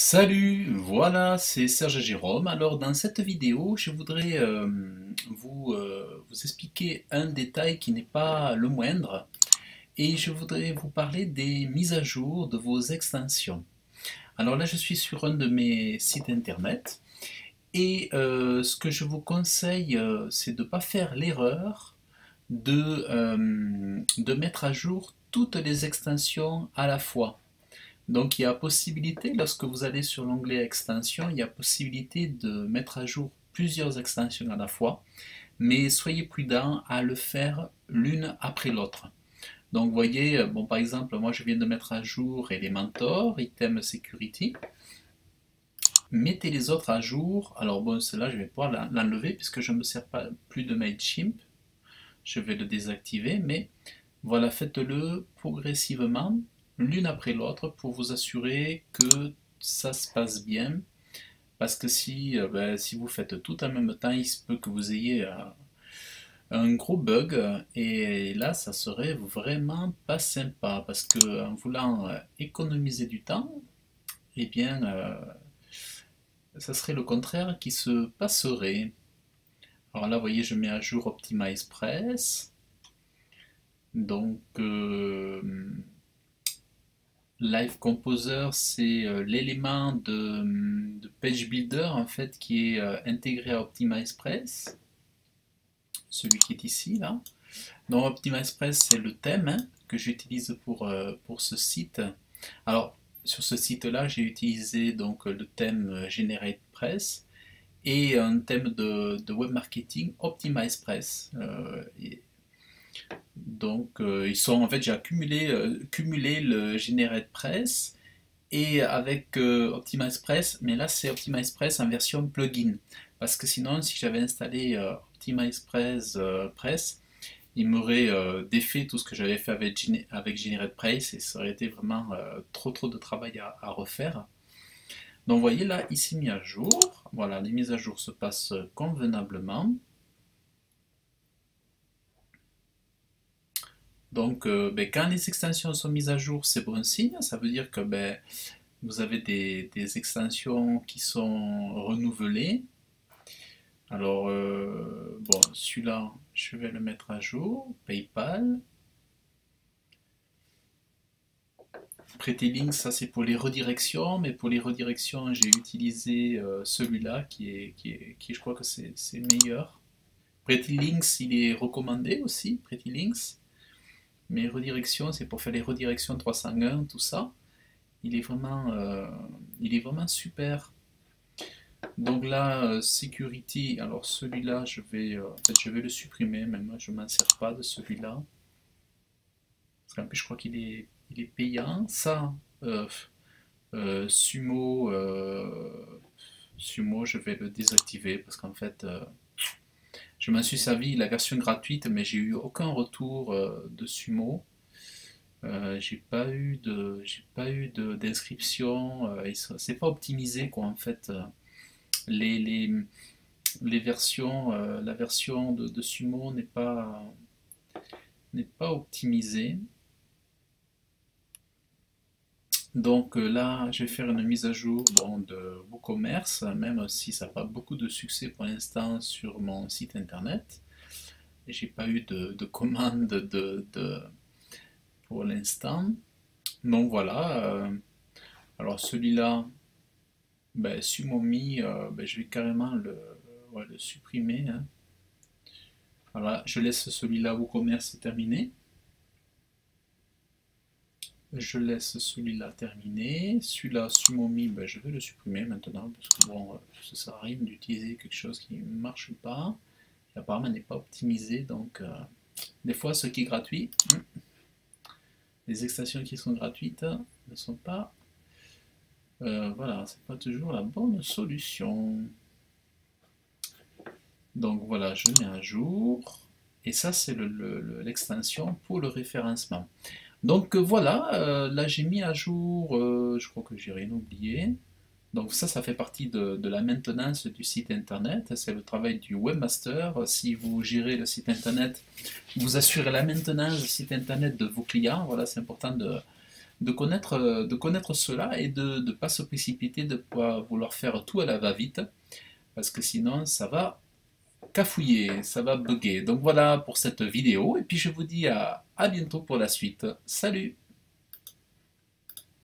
Salut, voilà, c'est Serge Jérôme. Alors dans cette vidéo, je voudrais vous expliquer un détail qui n'est pas le moindre et je voudrais vous parler des mises à jour de vos extensions. Alors là, je suis sur un de mes sites internet et ce que je vous conseille, c'est de ne pas faire l'erreur de mettre à jour toutes les extensions à la fois. Donc il y a possibilité, lorsque vous allez sur l'onglet extension, il y a possibilité de mettre à jour plusieurs extensions à la fois, mais soyez prudent à le faire l'une après l'autre. Donc vous voyez, bon, par exemple, moi je viens de mettre à jour Elementor, Item Security. Mettez les autres à jour. Alors bon, cela je vais pouvoir l'enlever puisque je ne me sers pas plus de Mailchimp. Je vais le désactiver, mais voilà, faites-le progressivement, l'une après l'autre, pour vous assurer que ça se passe bien. Parce que si vous faites tout en même temps, il se peut que vous ayez un gros bug. Et là, ça serait vraiment pas sympa. Parce que en voulant économiser du temps, eh bien, ça serait le contraire qui se passerait. Alors là, vous voyez, je mets à jour OptimizePress. Donc, Live Composer, c'est l'élément de Page Builder en fait qui est intégré à OptimizePress, celui qui est ici là. Donc OptimizePress, c'est le thème que j'utilise pour ce site. Alors sur ce site-là, j'ai utilisé donc le thème GeneratePress et un thème de web marketing OptimizePress. Donc ils sont en fait j'ai cumulé le GeneratePress et avec OptimizePress, mais là c'est OptimizePress en version plugin. Parce que sinon, si j'avais installé OptimizePress, il m'aurait défait tout ce que j'avais fait avec GeneratePress et ça aurait été vraiment trop de travail à refaire. Donc vous voyez là, ici mis à jour. Voilà, les mises à jour se passent convenablement. Donc quand les extensions sont mises à jour, c'est bon signe. Ça veut dire que vous avez des extensions qui sont renouvelées. Alors, bon, celui-là, je vais le mettre à jour. PayPal. Pretty ça c'est pour les redirections, mais pour les redirections, j'ai utilisé celui-là qui je crois que c'est meilleur. Pretty il est recommandé aussi, Pretty. Mais redirection, c'est pour faire les redirections 301, tout ça. Il est vraiment super. Donc là, Security, alors celui-là, en fait, je vais le supprimer, même moi je ne m'en sers pas de celui-là. Parce qu'en plus, je crois il est payant. Ça, Sumo, Sumo, je vais le désactiver parce qu'en fait, je m'en suis servi la version gratuite, mais j'ai eu aucun retour de Sumo. J'ai pas eu d'inscription. C'est pas optimisé quoi en fait. Les, les, les versions, la version de Sumo n'est pas optimisée. Donc là, je vais faire une mise à jour bon, de WooCommerce, même si ça n'a pas beaucoup de succès pour l'instant sur mon site internet. J'ai pas eu de commande pour l'instant. Donc voilà. Alors celui-là, Sumomi, je vais carrément ouais, le supprimer. Hein. Voilà, je laisse celui-là WooCommerce terminé. Je laisse celui-là terminer. Celui-là, Sumomi, je vais le supprimer maintenant parce que bon, ça sert à rien d'utiliser quelque chose qui ne marche pas. Et apparemment, n'est pas optimisé. Donc, des fois, ce qui est gratuit, les extensions qui sont gratuites ne sont pas. Voilà, c'est pas toujours la bonne solution. Donc voilà, je mets à jour. Et ça, c'est l'extension pour le référencement. Donc voilà, là j'ai mis à jour, je crois que j'ai rien oublié. Donc ça fait partie de la maintenance du site internet, c'est le travail du webmaster. Si vous gérez le site internet, vous assurez la maintenance du site internet de vos clients. Voilà, c'est important de connaître cela et de ne pas se précipiter, de ne pas vouloir faire tout à la va-vite, parce que sinon ça va cafouiller, ça va bugger. Donc voilà pour cette vidéo, et puis je vous dis à bientôt pour la suite. Salut!